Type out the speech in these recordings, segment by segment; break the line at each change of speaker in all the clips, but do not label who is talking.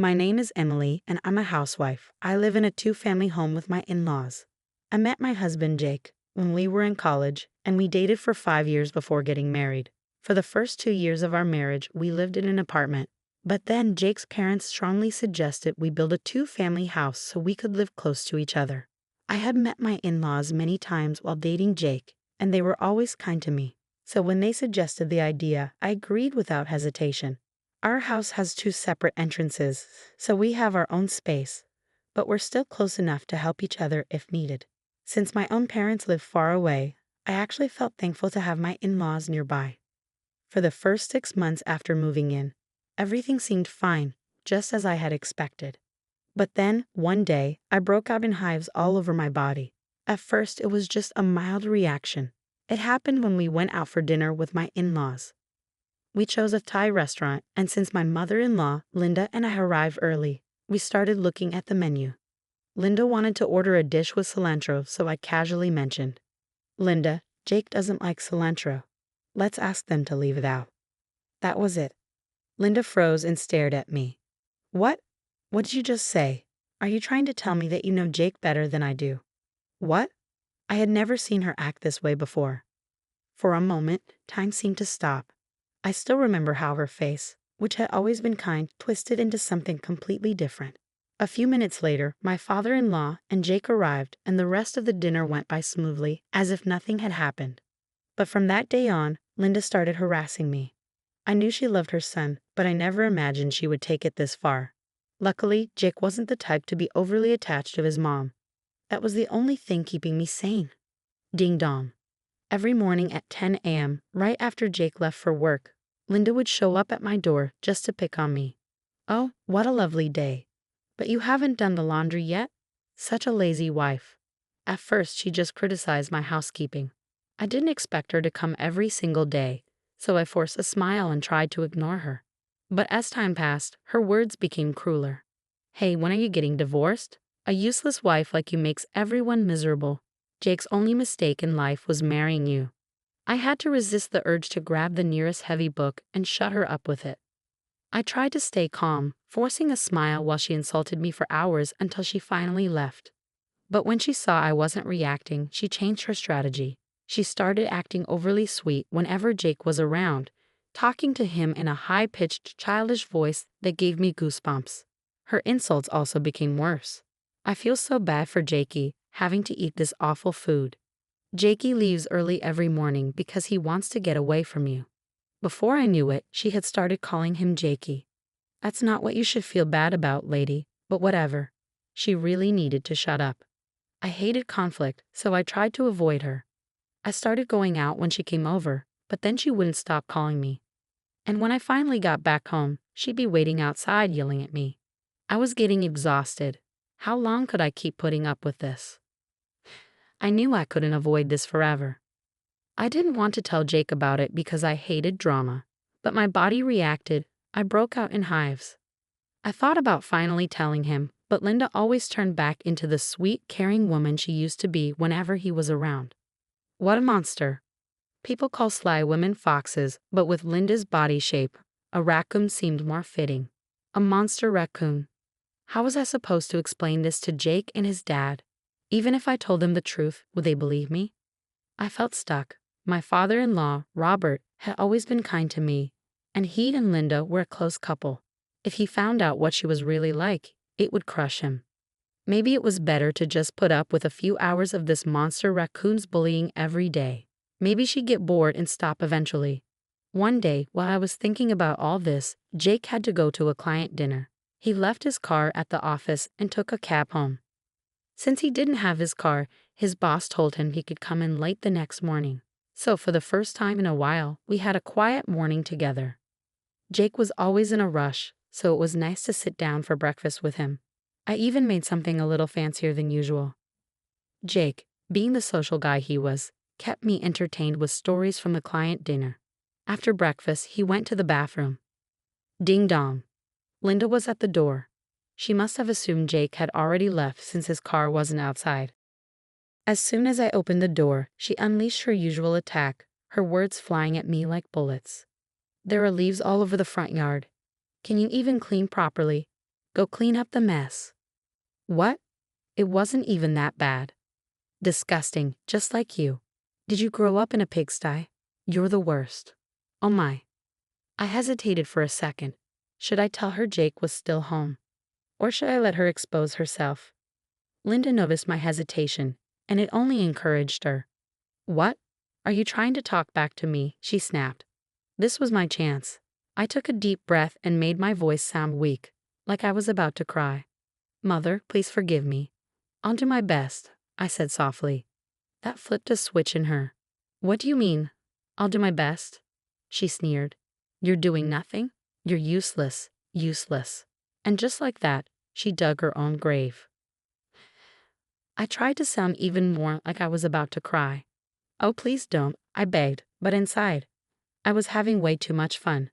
My name is Emily, and I'm a housewife. I live in a two-family home with my in-laws. I met my husband, Jake, when we were in college, and we dated for 5 years before getting married. For the first 2 years of our marriage, we lived in an apartment. But then Jake's parents strongly suggested we build a two-family house so we could live close to each other. I had met my in-laws many times while dating Jake, and they were always kind to me. So when they suggested the idea, I agreed without hesitation. Our house has two separate entrances, so we have our own space, but we're still close enough to help each other if needed. Since my own parents live far away, I actually felt thankful to have my in-laws nearby. For the first 6 months after moving in, everything seemed fine, just as I had expected. But then, one day, I broke out in hives all over my body. At first, it was just a mild reaction. It happened when we went out for dinner with my in-laws. We chose a Thai restaurant, and since my mother-in-law, Linda, and I arrived early, we started looking at the menu. Linda wanted to order a dish with cilantro, so I casually mentioned, "Linda, Jake doesn't like cilantro. Let's ask them to leave it out." That was it. Linda froze and stared at me. "What? What did you just say? Are you trying to tell me that you know Jake better than I do?" "What?" I had never seen her act this way before. For a moment, time seemed to stop. I still remember how her face, which had always been kind, twisted into something completely different. A few minutes later, my father-in-law and Jake arrived, and the rest of the dinner went by smoothly, as if nothing had happened. But from that day on, Linda started harassing me. I knew she loved her son, but I never imagined she would take it this far. Luckily, Jake wasn't the type to be overly attached to his mom. That was the only thing keeping me sane. Ding dong. Every morning at 10 a.m., right after Jake left for work, Linda would show up at my door just to pick on me. "Oh, what a lovely day. But you haven't done the laundry yet? Such a lazy wife." At first, she just criticized my housekeeping. I didn't expect her to come every single day, so I forced a smile and tried to ignore her. But as time passed, her words became crueler. "Hey, when are you getting divorced? A useless wife like you makes everyone miserable. Jake's only mistake in life was marrying you." I had to resist the urge to grab the nearest heavy book and shut her up with it. I tried to stay calm, forcing a smile while she insulted me for hours until she finally left. But when she saw I wasn't reacting, she changed her strategy. She started acting overly sweet whenever Jake was around, talking to him in a high-pitched, childish voice that gave me goosebumps. Her insults also became worse. "I feel so bad for Jakey, having to eat this awful food. Jakey leaves early every morning because he wants to get away from you." Before I knew it, she had started calling him Jakey. "That's not what you should feel bad about, lady, but whatever." She really needed to shut up. I hated conflict, so I tried to avoid her. I started going out when she came over, but then she wouldn't stop calling me. And when I finally got back home, she'd be waiting outside yelling at me. I was getting exhausted. How long could I keep putting up with this? I knew I couldn't avoid this forever. I didn't want to tell Jake about it because I hated drama, but my body reacted. I broke out in hives. I thought about finally telling him, but Linda always turned back into the sweet, caring woman she used to be whenever he was around. What a monster. People call sly women foxes, but with Linda's body shape, a raccoon seemed more fitting. A monster raccoon. How was I supposed to explain this to Jake and his dad? Even if I told them the truth, would they believe me? I felt stuck. My father-in-law, Robert, had always been kind to me, and he and Linda were a close couple. If he found out what she was really like, it would crush him. Maybe it was better to just put up with a few hours of this monster raccoon's bullying every day. Maybe she'd get bored and stop eventually. One day, while I was thinking about all this, Jake had to go to a client dinner. He left his car at the office and took a cab home. Since he didn't have his car, his boss told him he could come in late the next morning. So for the first time in a while, we had a quiet morning together. Jake was always in a rush, so it was nice to sit down for breakfast with him. I even made something a little fancier than usual. Jake, being the social guy he was, kept me entertained with stories from the client dinner. After breakfast, he went to the bathroom. Ding dong. Linda was at the door. She must have assumed Jake had already left since his car wasn't outside. As soon as I opened the door, she unleashed her usual attack, her words flying at me like bullets. "There are leaves all over the front yard. Can you even clean properly? Go clean up the mess. What? It wasn't even that bad. Disgusting, just like you. Did you grow up in a pigsty? You're the worst. Oh my. I hesitated for a second. Should I tell her Jake was still home? Or should I let her expose herself? Linda noticed my hesitation, and it only encouraged her. What? Are you trying to talk back to me? She snapped. This was my chance. I took a deep breath and made my voice sound weak, like I was about to cry. Mother, please forgive me. I'll do my best, I said softly. That flipped a switch in her. What do you mean? I'll do my best? She sneered. You're doing nothing? You're useless, useless. And just like that, she dug her own grave. I tried to sound even more like I was about to cry. Oh, please don't, I begged, but inside, I was having way too much fun.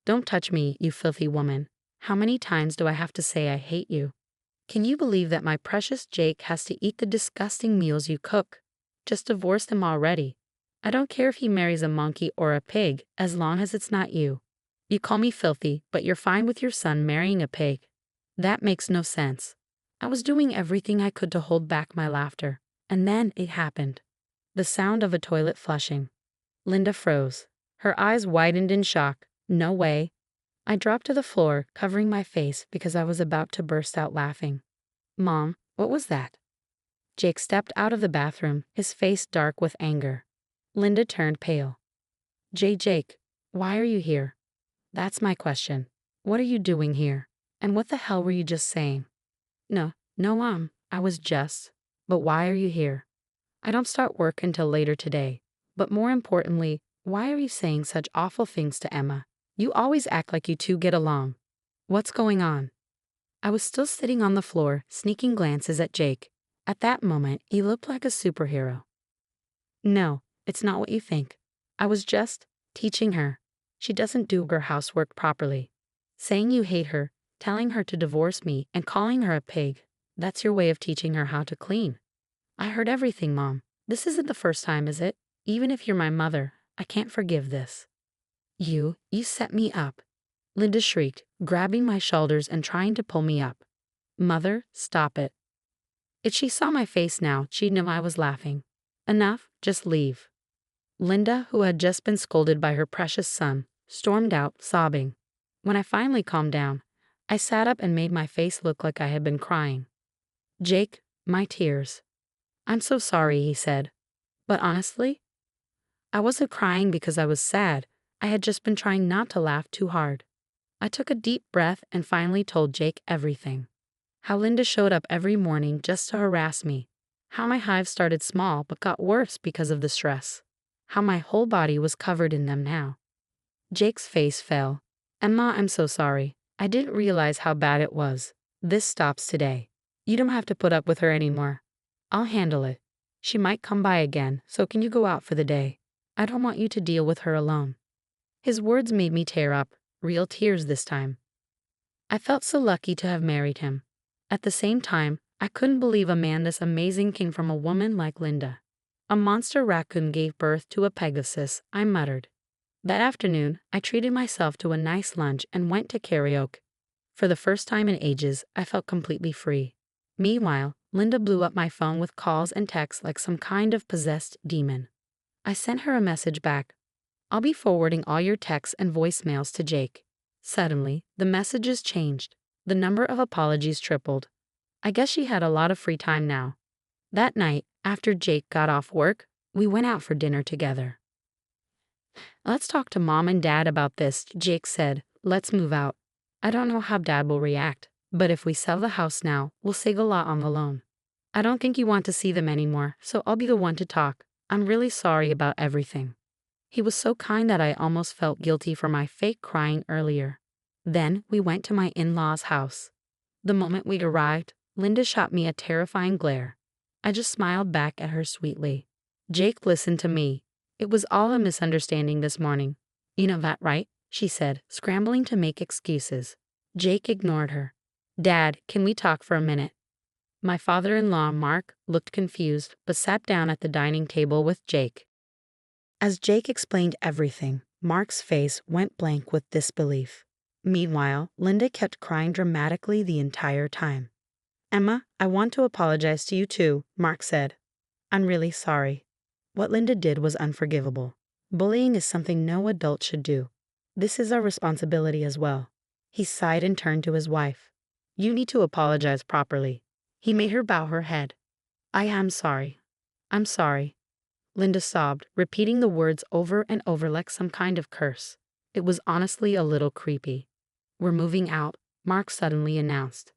Don't touch me, you filthy woman. How many times do I have to say I hate you? Can you believe that my precious Jake has to eat the disgusting meals you cook? Just divorce him already. I don't care if he marries a monkey or a pig, as long as it's not you. You call me filthy, but you're fine with your son marrying a pig. That makes no sense. I was doing everything I could to hold back my laughter, and then it happened. The sound of a toilet flushing. Linda froze. Her eyes widened in shock. No way. I dropped to the floor, covering my face because I was about to burst out laughing. Mom, what was that? Jake stepped out of the bathroom, his face dark with anger. Linda turned pale. Jake, why are you here? That's my question. What are you doing here? And what the hell were you just saying? No, Mom, I was just. But why are you here? I don't start work until later today. But more importantly, why are you saying such awful things to Emma? You always act like you two get along. What's going on? I was still sitting on the floor, sneaking glances at Jake. At that moment, he looked like a superhero. No, it's not what you think. I was just teaching her. She doesn't do her housework properly. Saying you hate her, telling her to divorce me, and calling her a pig, that's your way of teaching her how to clean. I heard everything, Mom. This isn't the first time, is it? Even if you're my mother, I can't forgive this. You set me up. Linda shrieked, grabbing my shoulders and trying to pull me up. Mother, stop it. If she saw my face now, she'd know I was laughing. Enough, just leave. Linda, who had just been scolded by her precious son, stormed out, sobbing. When I finally calmed down, I sat up and made my face look like I had been crying. Jake, my tears. I'm so sorry, he said. But honestly, I wasn't crying because I was sad. I had just been trying not to laugh too hard. I took a deep breath and finally told Jake everything. How Linda showed up every morning just to harass me. How my hives started small but got worse because of the stress. How my whole body was covered in them now. Jake's face fell. Emma, I'm so sorry. I didn't realize how bad it was. This stops today. You don't have to put up with her anymore. I'll handle it. She might come by again, so can you go out for the day? I don't want you to deal with her alone. His words made me tear up, real tears this time. I felt so lucky to have married him. At the same time, I couldn't believe a man this amazing came from a woman like Linda. A monster raccoon gave birth to a Pegasus, I muttered. That afternoon, I treated myself to a nice lunch and went to karaoke. For the first time in ages, I felt completely free. Meanwhile, Linda blew up my phone with calls and texts like some kind of possessed demon. I sent her a message back. I'll be forwarding all your texts and voicemails to Jake. Suddenly, the messages changed. The number of apologies tripled. I guess she had a lot of free time now. That night, after Jake got off work, we went out for dinner together. Let's talk to Mom and Dad about this, Jake said. Let's move out. I don't know how Dad will react, but if we sell the house now, we'll save a lot on the loan. I don't think you want to see them anymore, so I'll be the one to talk. I'm really sorry about everything. He was so kind that I almost felt guilty for my fake crying earlier. Then we went to my in-laws' house. The moment we arrived, Linda shot me a terrifying glare. I just smiled back at her sweetly. Jake listened to me. It was all a misunderstanding this morning. You know that, right? She said, scrambling to make excuses. Jake ignored her. Dad, can we talk for a minute? My father-in-law, Mark, looked confused but sat down at the dining table with Jake. As Jake explained everything, Mark's face went blank with disbelief. Meanwhile, Linda kept crying dramatically the entire time. "Emma, I want to apologize to you too," Mark said. "I'm really sorry. What Linda did was unforgivable. Bullying is something no adult should do. This is our responsibility as well." He sighed and turned to his wife. "You need to apologize properly." He made her bow her head. "I am sorry. I'm sorry." Linda sobbed, repeating the words over and over like some kind of curse. It was honestly a little creepy. "We're moving out," Mark suddenly announced.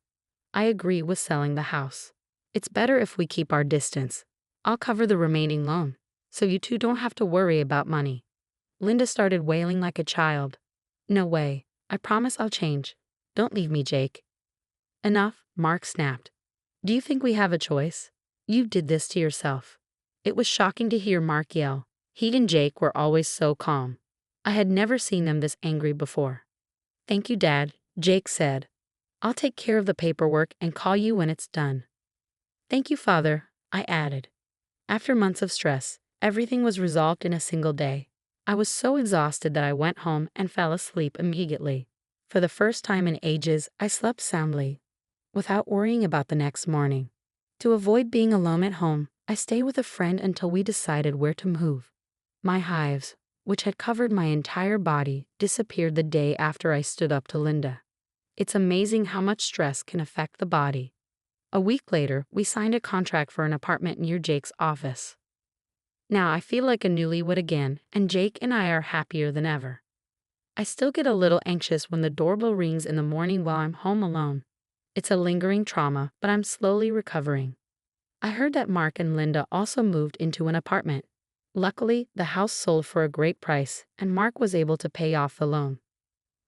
"I agree with selling the house. It's better if we keep our distance. I'll cover the remaining loan, so you two don't have to worry about money." Linda started wailing like a child. "No way. I promise I'll change. Don't leave me, Jake." "Enough," Mark snapped. "Do you think we have a choice? You did this to yourself." It was shocking to hear Mark yell. He and Jake were always so calm. I had never seen them this angry before. "Thank you, Dad," Jake said. "I'll take care of the paperwork and call you when it's done." "Thank you, Father," I added. After months of stress, everything was resolved in a single day. I was so exhausted that I went home and fell asleep immediately. For the first time in ages, I slept soundly, without worrying about the next morning. To avoid being alone at home, I stayed with a friend until we decided where to move. My hives, which had covered my entire body, disappeared the day after I stood up to Linda. It's amazing how much stress can affect the body. A week later, we signed a contract for an apartment near Jake's office. Now I feel like a newlywed again, and Jake and I are happier than ever. I still get a little anxious when the doorbell rings in the morning while I'm home alone. It's a lingering trauma, but I'm slowly recovering. I heard that Mark and Linda also moved into an apartment. Luckily, the house sold for a great price, and Mark was able to pay off the loan.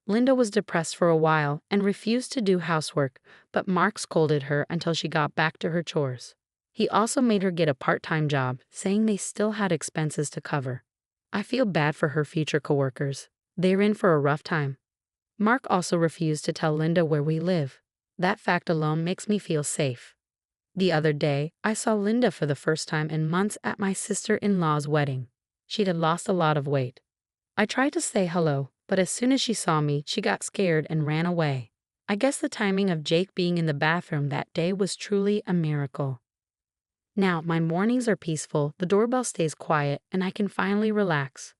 Linda was depressed for a while and refused to do housework, but Mark scolded her until she got back to her chores. He also made her get a part-time job, saying they still had expenses to cover. I feel bad for her future coworkers. They're in for a rough time. Mark also refused to tell Linda where we live. That fact alone makes me feel safe. The other day, I saw Linda for the first time in months at my sister-in-law's wedding. She had lost a lot of weight. I tried to say hello, but as soon as she saw me, she got scared and ran away. I guess the timing of Jake being in the bathroom that day was truly a miracle. Now, my mornings are peaceful, the doorbell stays quiet, and I can finally relax.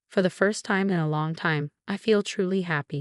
For the first time in a long time, I feel truly happy.